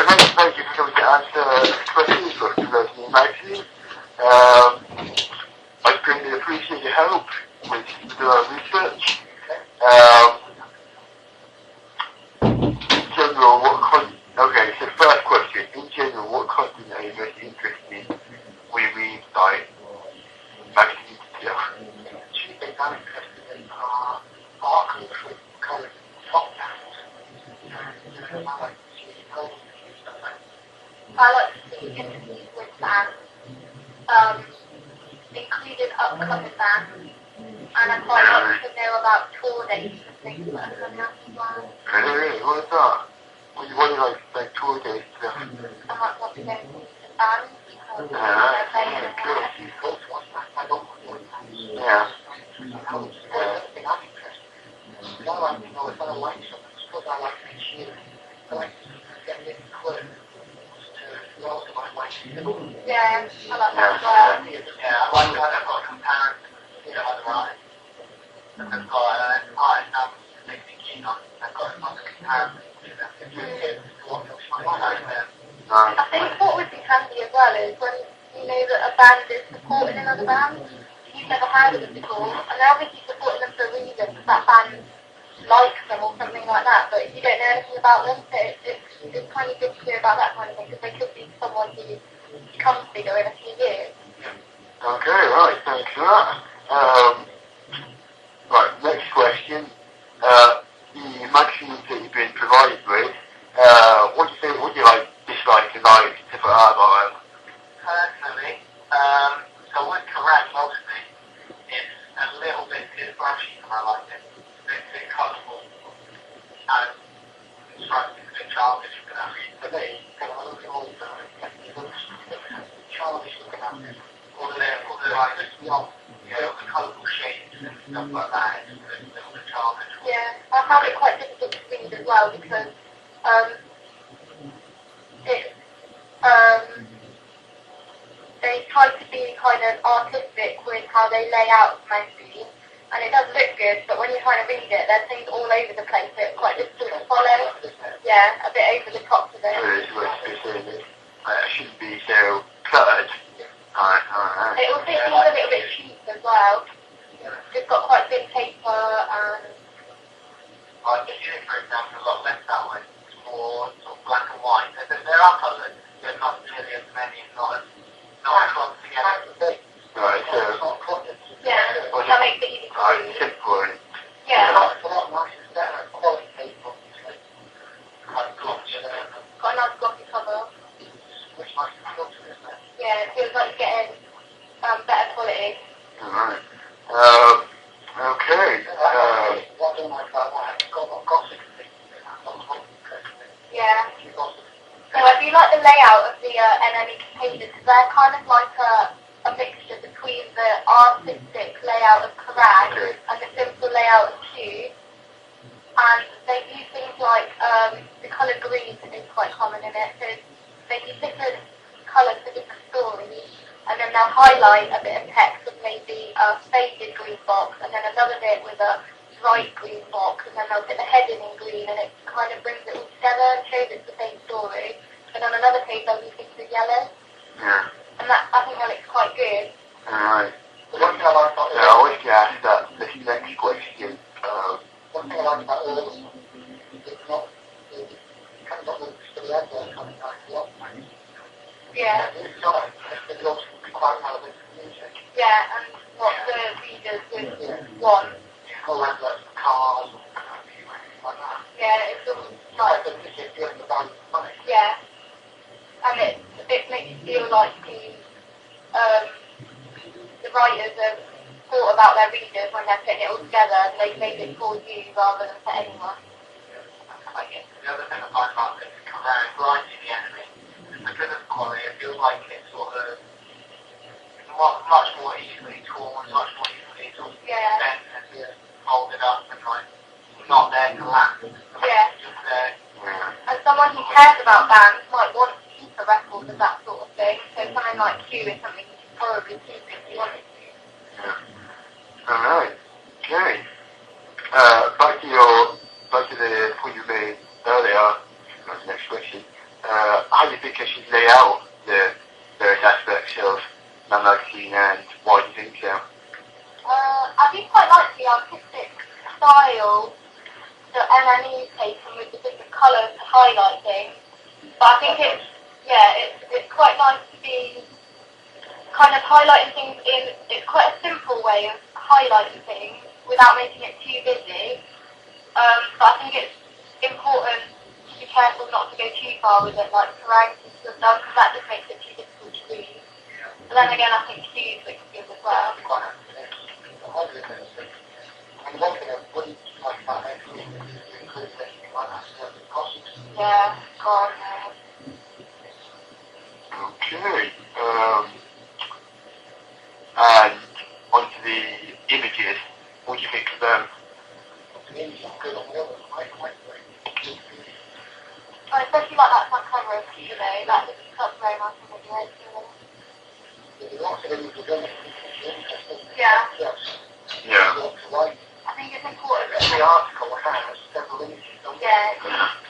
thank you for coming to answer questions for Converting Magazine. I greatly appreciate your help with our research. In general, okay, so first question, in general, what content are you most interested in we read like magazines and stuff? Actually, I'm interested in art culture, kind of top downs. I like to see interviews with bands, including upcoming bands, and I quite like to know about tour dates and things that are coming up as well. Really? What is that? What do you like tour dates stuff? I might want to go to bands because Yeah, they're playing cool. I don't want to Yeah. I'm interested in. I like to know if I like something, suppose I like to I like to get a clue to know if I like it. Yeah, I like that as well. Yeah, I like that. I've got a comparison, otherwise. I've got an artist I'm particularly keen on. I've got a comparison to what else I like there. I think what would be handy as well is when you know that a band is supporting another band, you've never heard of them before, and they're obviously supporting them for a reason, because that band likes them or something like that, but if you don't know anything about them, so it's kind of good to hear about that kind of thing, because they could be someone who becomes bigger in a few years. Okay, right, thanks for that. Right, next question. The magazines that you've been provided with, what do you like, dislike, and like to put out about them? Personally, so with Correct mostly, it's a little bit too flashy and I like it. It's a bit colourful. And it's like a bit childish for that reason. For me, because I look at all the childish looking at it. All the like, the colourful shades and stuff like that. It's a little bit childish. Yeah, I found it quite difficult to read as well because they try to be kind of artistic with how they lay out the magazine, and it does look good, but when you're trying to read it, there's things all over the place, so it's quite difficult to follow. Yeah, a bit over the top of it. It shouldn't be so cluttered. Alright. It also seems a little bit cheap as well. It's got quite thin paper and... Like the unit, for example, a lot less that way. It's more sort of black and white. There are colours, but not really as many, not clumped together. Right, so... Yeah, that makes it easy to read. Simple. Yeah. It's a lot nicer, better quality paper, obviously. Quite glossy. Got a nice glossy cover. Which nice glossy, isn't it? Yeah, it feels like you're getting better quality. Alright. Okay. What I don't like about that, it's got gothic things in it. Yeah. So I do like the layout of the NME pages, because they're kind of like a mixture between the artistic layout of Kerrang and the simple layout of Q. And they use things like the colour green is quite common in it, so they use different colours for different stories, and then they'll highlight a bit of text with maybe a faded green box, and then another bit with a bright green box, and then they'll put the heading in green, and it kind of brings it all together and shows it's the same story. And on another page they'll use things with yellow. Yeah. And that, I think that looks quite good. Alright. One thing I like about I always get asked that this next question. One thing I like about all of them is it's not, it's kind of got the advert coming out a lot. Yeah. It's not, it's also quite relevant to music. Yeah, and what the readers would want. Yeah, all adverts for cars or anything like that. Yeah, it's all like the value of money. Yeah. And it makes you feel like the writers have thought about their readers when they're putting it all together, and they've made it for you rather than for anyone. I guess the other thing I find about this Kerrang writing the enemy is because of the quality, it feels like it's sort of much more easily torn, much more easily sort of bent and folded up and like not there to last. Yeah. Just there. And someone who cares about bands might want to keep a record of that sort of thing, so something like Q is something you should probably keep if you wanted to. Yeah. Alright. Okay. Back to the point you made earlier, that's the next question. how do you think I should lay out the various aspects of my magazine, and why do you think so? I do quite like the artistic style that MME's taken with the different colours to highlight things. But I think it's quite nice to be kind of highlighting things it's quite a simple way of highlighting things without making it too busy. But I think it's important to be careful not to go too far with it, like parameters and stuff, because that just makes it too difficult to read. But then again, I think hues looks good as well. Yeah, God, no. Okay. And onto the images. What do you think of them? Oh, especially like that front cover of you know, that's very nice and really yeah. Yeah. I think it's important that the article has several images. Yeah,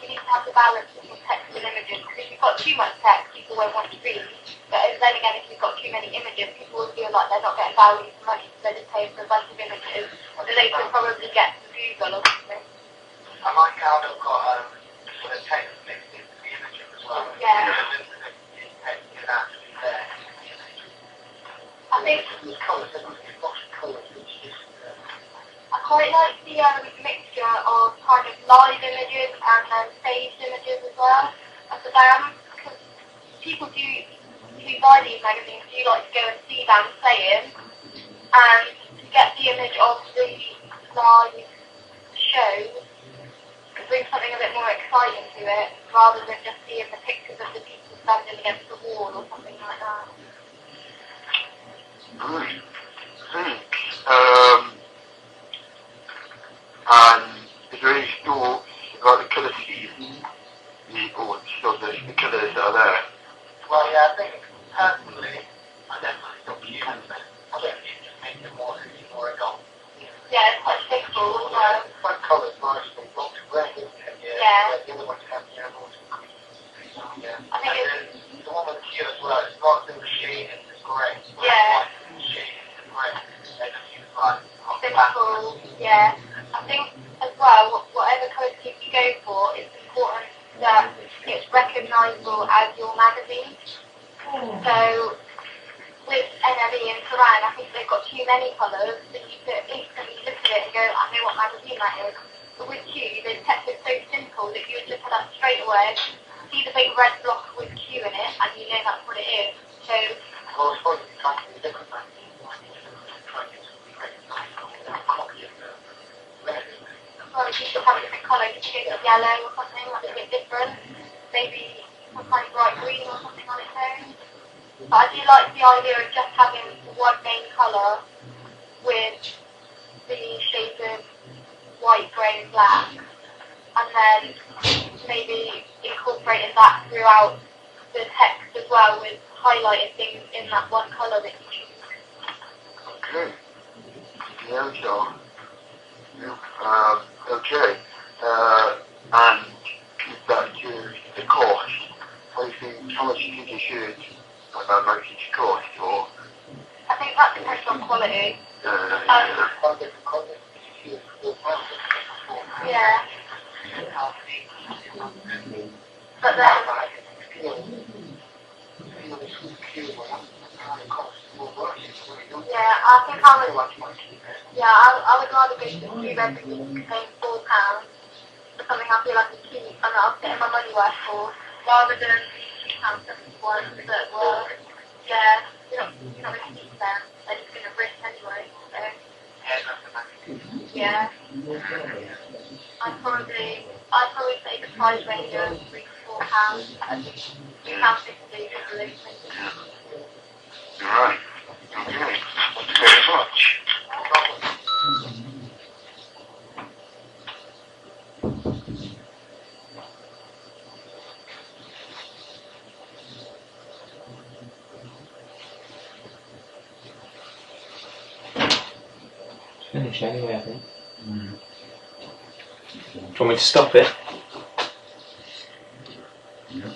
you need to have the balance between text and images, because if you've got too much text, people won't want to read. But then again, if you've got too many images, people will feel like they're not getting value for money, so they just pay for a bunch of images that they can probably get from Google or something. I like how they've got sort of text mixed into the images as well. Yeah. I think I quite like the mixture of kind of live images and then staged images as well of the band, because people who buy these magazines do like to go and see bands playing, and to get the image of the live show bring something a bit more exciting to it, rather than just seeing the pictures of the people standing against the wall or something like that. Good. Thanks. And is there any thoughts about the colour scheme? Or the colours that are there? Well, yeah, I think personally, I definitely got cute. I don't think it just makes it more adult. Yeah, it's quite simple. One colour's nice, but lots of red, isn't it? Yeah. The other ones have the animals. Yeah. I think it's the one with cute as well. It's not the shade, it's grey. Yeah. Shade is grey. Simple. Yeah. I think as well, whatever colour scheme you go for, it's important that it's recognisable as your magazine. So with NME and Saran, I think they've got too many colours that you could instantly look at it and go, I know what magazine that is. But with Q, they've kept it so simple that you would look at that straight away, see the big red block with Q in it, and you know that's what it is. So, well, I suppose it's trying to be different magazines. Well, if you should have a different colour, you should go yellow or something, that's a bit different. Maybe some kind of bright green or something on its own. But I do like the idea of just having one main colour with the shades of white, grey and black, and then maybe incorporating that throughout the text as well, with highlighting things in that one colour that you choose. Okay. Yeah, sure. Okay. And back to the cost. How much do you think it should magazine should cost? Or I think that depends on quality. Yeah. But then, yeah, I think I would rather go to the Q magazine paying £4 for something I feel like is cheap and that I'll get my money worth for, rather than £2.71 that were, yeah, you're not going to keep them, they're just going to risk anyway, so. Yeah. I'd probably say the price range of £3 to £4, at least £2.50 usually. right. Okay. Thank you very much. It's finished anyway, I think. Do you want me to stop it? Yeah.